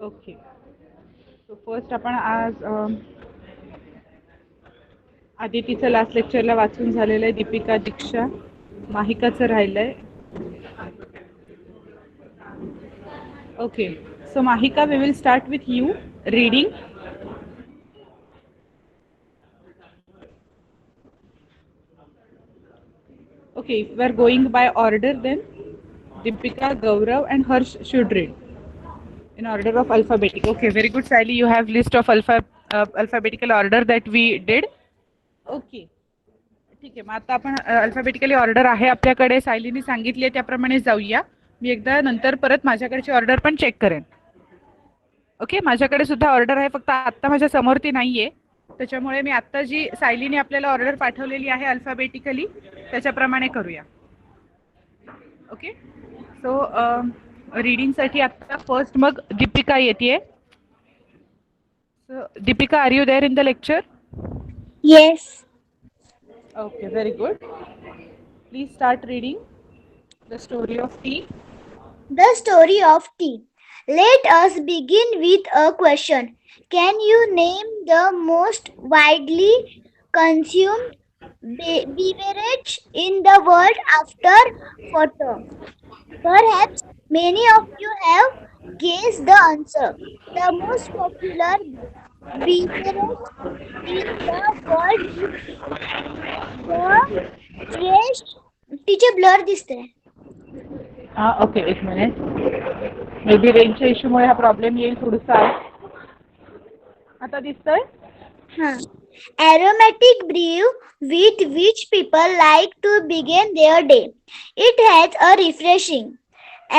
Okay. So first आपण आज आदितीचं last लेक्चरला वाचून झालेलं आहे. दीपिका दीक्षा माहिकाचं राहिलंय. Okay. So Mahika, we will start with you reading. Okay, if we are going by order, then Deepika, Gaurav, and Harsh should read in order of alphabetic. Okay, very good, Sally. You have list of alphabetical order that we did. Okay. ठीक आहे. मग आता आपण alphabetically order आहे आपल्याकडे, सायलीने सांगितली आहे त्याप्रमाणे जाऊया. मी एकदा नंतर परत माझ्याकडची ऑर्डर पण चेक करेन. ओके, माझ्याकडे सुद्धा ऑर्डर आहे, फक्त आत्ता माझ्या समोर ती नाहीये. त्याच्यामुळे मी आत्ता जी सायलीने आपल्याला ऑर्डर पाठवलेली आहे अल्फाबेटिकली त्याच्याप्रमाणे करूया. ओके. सो रीडिंगसाठी आता फर्स्ट मग दीपिका येते. So Deepika, are you there in the lecture? Yes. Okay, very good. Please start reading the story of tea. The story of tea. Let us begin with a question. Can you name the most widely consumed beverage in the world after water? Perhaps many of you have guessed the answer. The most popular beverage in the world is the fresh. Teacher blur दिसते. Okay, एक minute. May be रेंजच्या इश्यूमुळे हा problem येईल थोडासा. आता दिसतंय? Aromatic brew with which people like to begin their day. It has a refreshing,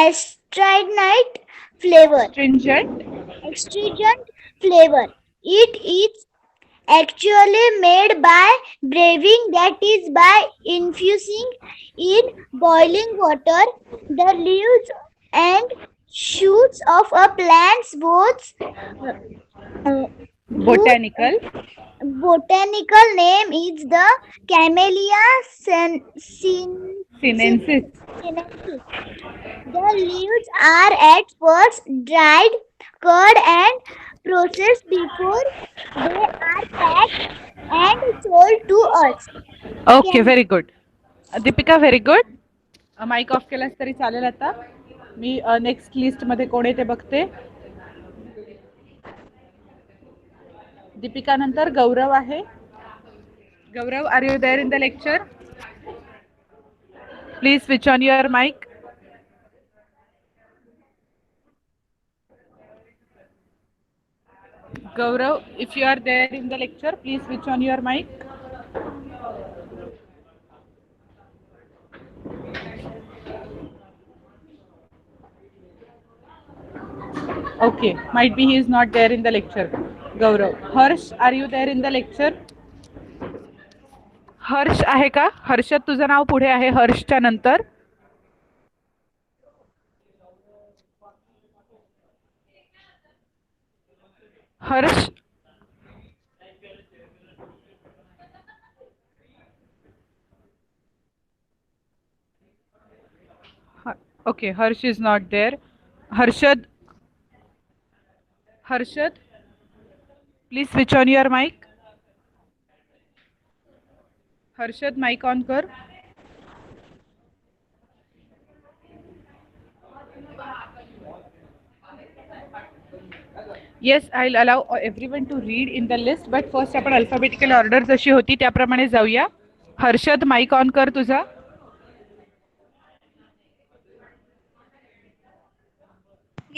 astringent flavor. Astringent flavor. It is actually made by brewing, that is by infusing in boiling water the leaves and shoots of a plant's botanical name is the Camellia sinensis. The leaves are at first dried, cured and processed before they are packed and sold to us. Okay, very good. Deepika, very good. Mike off केलास तरी चालेल. आता मी next list मध्ये कोण आहे ते बघते. दीपिका नंतर गौरव आहे. Gaurav, are you there in the lecture? Please switch on your mic. Gaurav, if you are there in the lecture, please switch on your mic. Okay, might be he is not there in the lecture. Gaurav. Harsh, are you there in the lecture? हर्ष आहे का? हर्षद, तुझं नाव पुढे आहे हर्षच्या नंतर. हर्ष. Okay, Harsh is not there. Harshad, please switch on your mic. Harshad, mic on कर. Yes, I'll allow everyone to read in the list, but first आपण alphabetical order जशी होती त्याप्रमाणे जाऊया. हर्षद, माइक ऑन कर तुझा.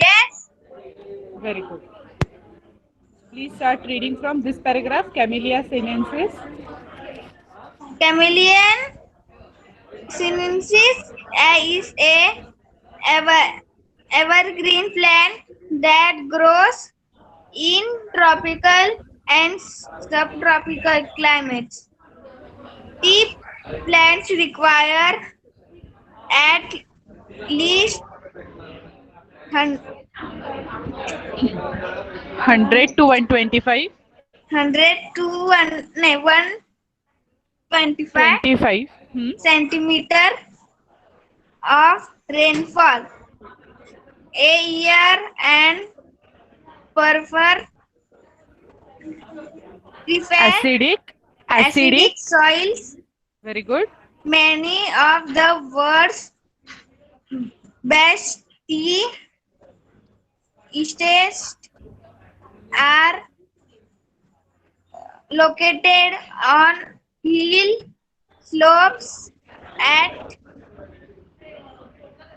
Yes. Very good. Please start reading from this paragraph. Camellia sinensis. Camellia sinensis is a evergreen plant that grows in tropical and subtropical climates. Tea plants require at least 100 to 125. 100 to 125 25. centimeter of rainfall a year and prefer Acidic. acidic Acidic. soils. Very good. Many of the world's best tea estates are located on hill slopes at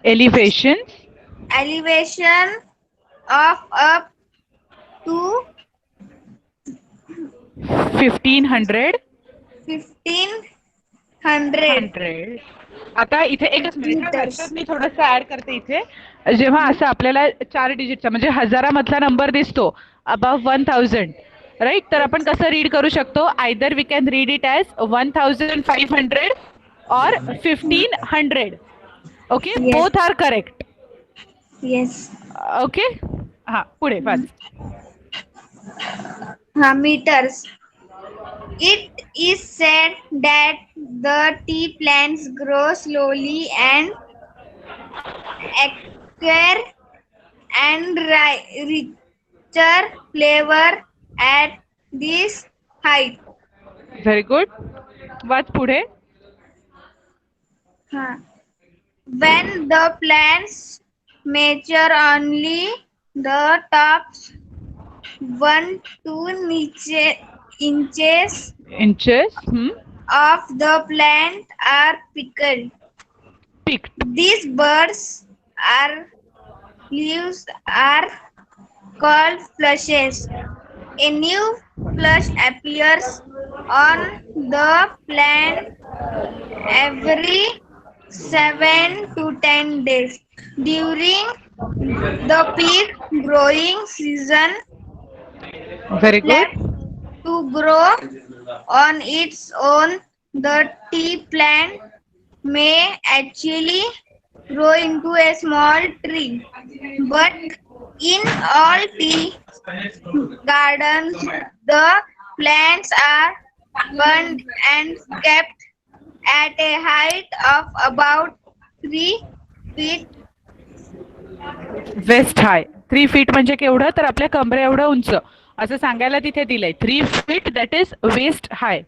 Elevations. elevation of up to 1500. 1500 आता इथे एकच minute Meters. Harshad मी थोडंसं add करते इथे. जेव्हा असं आपल्याला 4 डिजिटचा म्हणजे हजारामधला नंबर दिसतो अबव 1000, राईट, तर आपण कसं रीड करू शकतो? Either we can read it as 1500 or 1500. Okay, Yes. Both are correct. Yes. Okay, हा पुढे वाच. Meters. It is said that the tea plants grow slowly and acquire and richer flavor at this height. Very good. Watch पुढे. When the plants mature, only the tops 1 to 2 inches inches. of the plant are pickled. Picked. These birds are leaves are called flushes. A new flush appears on the plant every 7 to 10 days. During the peak growing season, very good. left to grow on its own, the tea plant may actually grow into a small tree. But in all tea gardens, the plants are burned and kept at a height of about 3 feet. Waist high. 3 feet म्हणजे केवढं? तर आपल्या कमरे एवढं उंच असं सांगायला तिथे दिलंय. 3 feet that is waist high.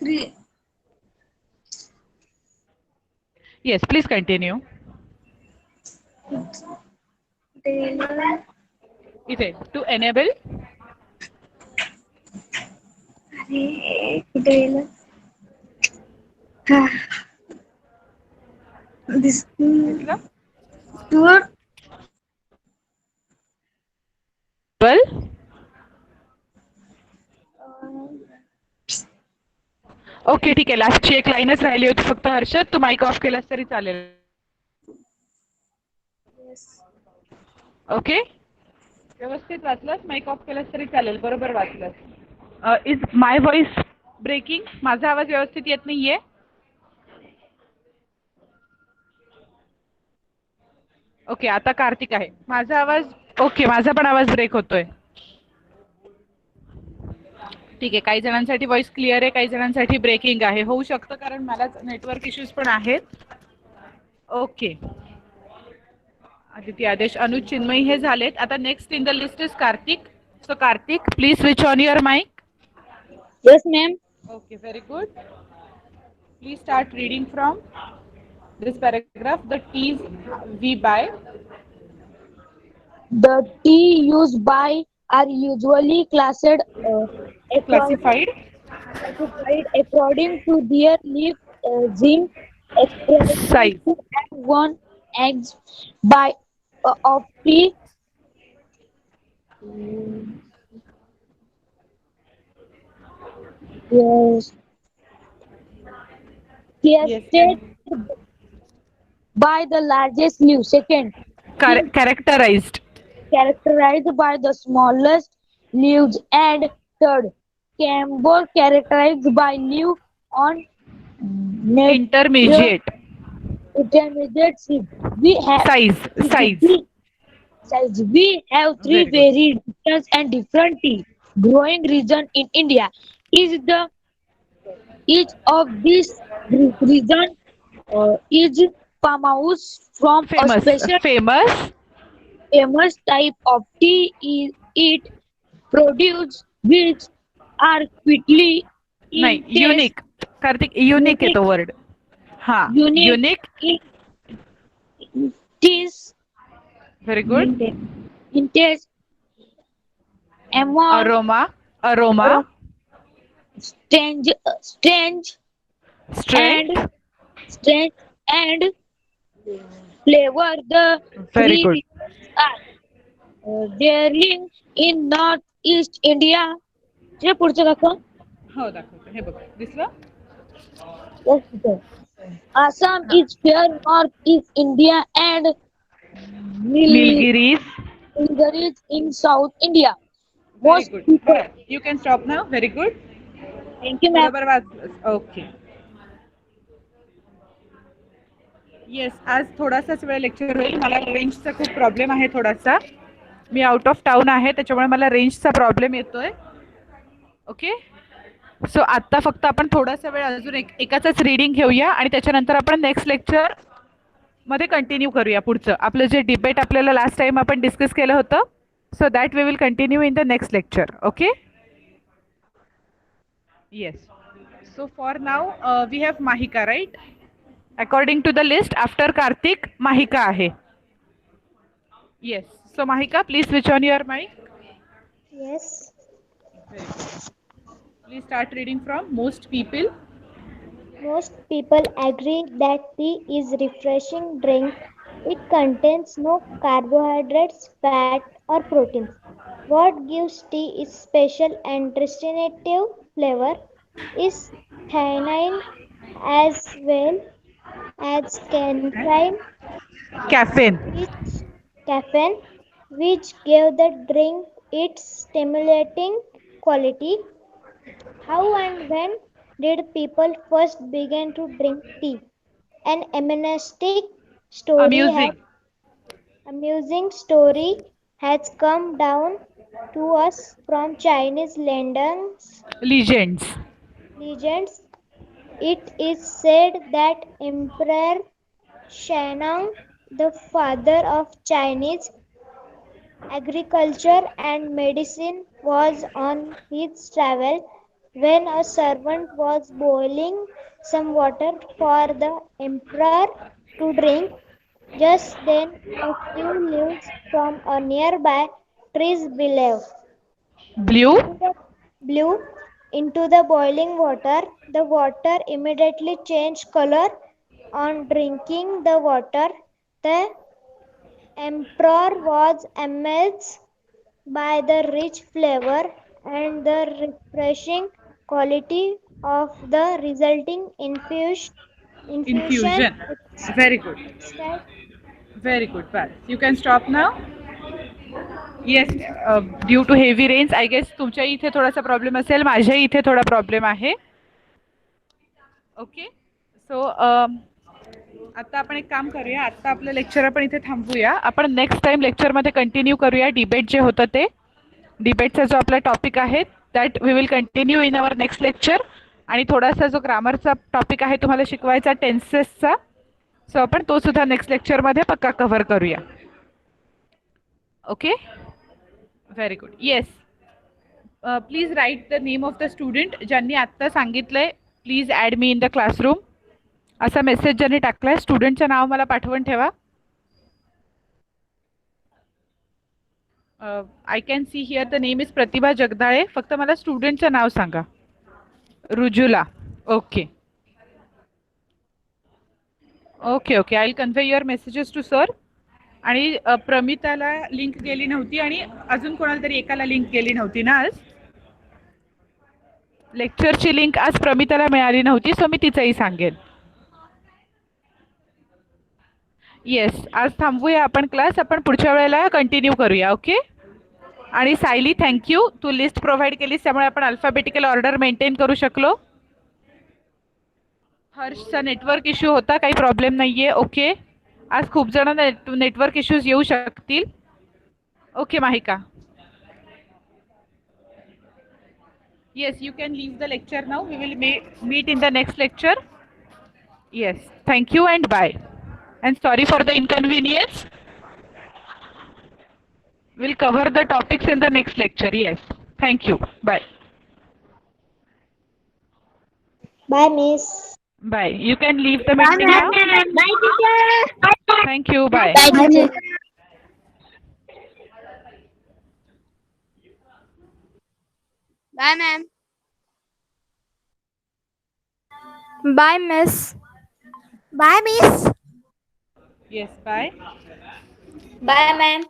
3. Yes, please continue. इथे टू एनेबल. This दिसलं? to बल. ओके, ठीक आहे. लास्टची एक लाईनच राहिली होती फक्त. हर्षद, तू माईक ऑफ केलास तरी चालेल. ओके, व्यवस्थित वाचलंस? माईक ऑफ केलास तरी चालेल. बरोबर वाचलंस. Is my voice breaking? माझा आवाज व्यवस्थित येत नाहीये? ओके, आता कार्तिक आहे. माझा आवाज ओके, माझा पण आवाज ब्रेक होतोय. ठीक आहे, काही जणांसाठी व्हॉइस क्लिअर आहे, काही जणांसाठी ब्रेकिंग आहे. होऊ शकतं कारण मलाच नेटवर्क इश्यूज पण आहेत. ओके, आदिती, आदेश, अनुज, चिन्मयी हे झालेत. आता next in the list is Kartik. So Kartik, please switch on your mic. Yes, ma'am. Okay, very good. Please start reading from this paragraph. The teas we buy. The tea used by are usually Classified. classified according to their leaf, zinc, Size. and one eggs by of tea. Yes. Yes. Tested by the largest leaf. Second, Characterized. characterized by the smallest leaves. And third, camber characterized by leaf on Intermediate. intermediate seed. We have Size. size. We have three Very very different tea growing region in India. Is the each of these region is farmhouse from a Famous. special Famous. famous type of tea is it produced which are quickly नाही, in taste, unique. Kartik, unique आहे unique, तो word. हा, unique unique. in taste, very good. in taste, amount, aroma. Aroma. strange, strange and strength. strange and flavor. The very three good. regions are darling in northeast India. जे पुढचं दाखव. हो दाखवते, हे बघ दिसलं. Assam is fair northeast India and Nilgiris. Nilgiris in South India. Very Most good. people. You can stop now. Very good. Thank you, ma'am. बरोबर वाचलंस. Okay. Yes, आज थोडासाच वेळ लेक्चर होईल. मला रेंजचा खूप प्रॉब्लेम आहे थोडासा. मी आउट ऑफ टाउन आहे, त्याच्यामुळे मला रेंजचा प्रॉब्लेम येतोय. ओके. सो आत्ता फक्त आपण थोडासा वेळ अजून एकाच रीडिंग घेऊया आणि त्याच्यानंतर आपण नेक्स्ट लेक्चर मध्ये कंटिन्यू करूया. पुढचं आपलं जे डिबेट आपल्याला लास्ट टाइम आपण डिस्कस केलं होतं, so that we will continue in the next lecture. Okay. Yes. So for now we have Mahika, right? According to the list after Kartik Mahika आहे. Yes. So Mahika, please switch on your mic. Yes. Please start reading from most people. Most people agree that tea is refreshing drink. It contains no carbohydrates, fat, or proteins. What gives tea its special and distinctive flavor is theanine as well as Caffeine. caffeine, which gave the drink its stimulating quality. How and when did people first begin to drink tea? An amusing story has come down to us from Chinese Legends. legends. It is said that Emperor Shennong, the father of Chinese agriculture and medicine, was on his travel when a servant was boiling some water for the emperor to drink. Just then, a few leaves from a nearby tree Blue. blew into the boiling water. The water immediately changed color. On drinking the water, the emperor was amazed by the rich flavor and the refreshing quality of the resulting infusion. Very good. Very good. Well, you can stop now. Yes, due to heavy rains I guess तुमच्या इथे थोडासा problem असेल, माझ्या इथे थोडा problem आहे. Okay. सो आता आपण एक काम करूया, आता आपलं लेक्चर आपण इथे थांबवूया. आपण नेक्स्ट टाइम लेक्चरमध्ये कंटिन्यू करूया डिबेट जे होतं ते. डिबेटचा जो आपला टॉपिक आहे that we will continue in our next lecture. आणि थोडासा जो ग्रामरचा टॉपिक आहे तुम्हाला शिकवायचा टेन्सेसचा, सो आपण तो सुद्धा नेक्स्ट लेक्चरमध्ये पक्का कव्हर करूया. Okay. Very good. Yes, please write the name of the student ज्यांनी आत्ता सांगितलंय please add me in the classroom असा मेसेज ज्यांनी टाकलाय. स्टुडंटचं नाव मला पाठवून ठेवा. I can see here the name is Pratibha Jagdale. फक्त मला स्टुडंटचं नाव सांगा. Rujula. Okay okay okay. I will convey your messages to sir. आणि प्रमिताला लिंक गेली नव्हती आणि अजून कोणाला तरी एकाला लिंक गेली नव्हती ना आज. लेक्चरची लिंक आज प्रमिताला मिळाली नव्हती, सो मी तिचंही सांगेन. येस, आज थांबवूया आपण क्लास. आपण पुढच्या वेळेला कंटिन्यू करूया. ओके. आणि सायली, थँक्यू, तू लिस्ट प्रोव्हाइड केलीस त्यामुळे आपण अल्फाबेटिकल ऑर्डर मेंटेन करू शकलो. हर्षचा नेटवर्क इश्यू होता, काही प्रॉब्लेम नाहीये. ओके. आज खूप जण नेटवर्क इश्यूज येऊ शकतील. Okay Mahika. Yes, you can leave the lecture now. We will meet in the next lecture. Yes, thank you and bye. And sorry for the inconvenience. We'll cover the topics in the next lecture. Yes. Thank you. Bye. Bye, Miss. Bye. You can leave the meeting now. Bye, teacher. Thank you. Bye. Bye, teacher. Bye, ma'am. Bye, Miss. Bye, Miss. Yes. Bye. Bye, ma'am.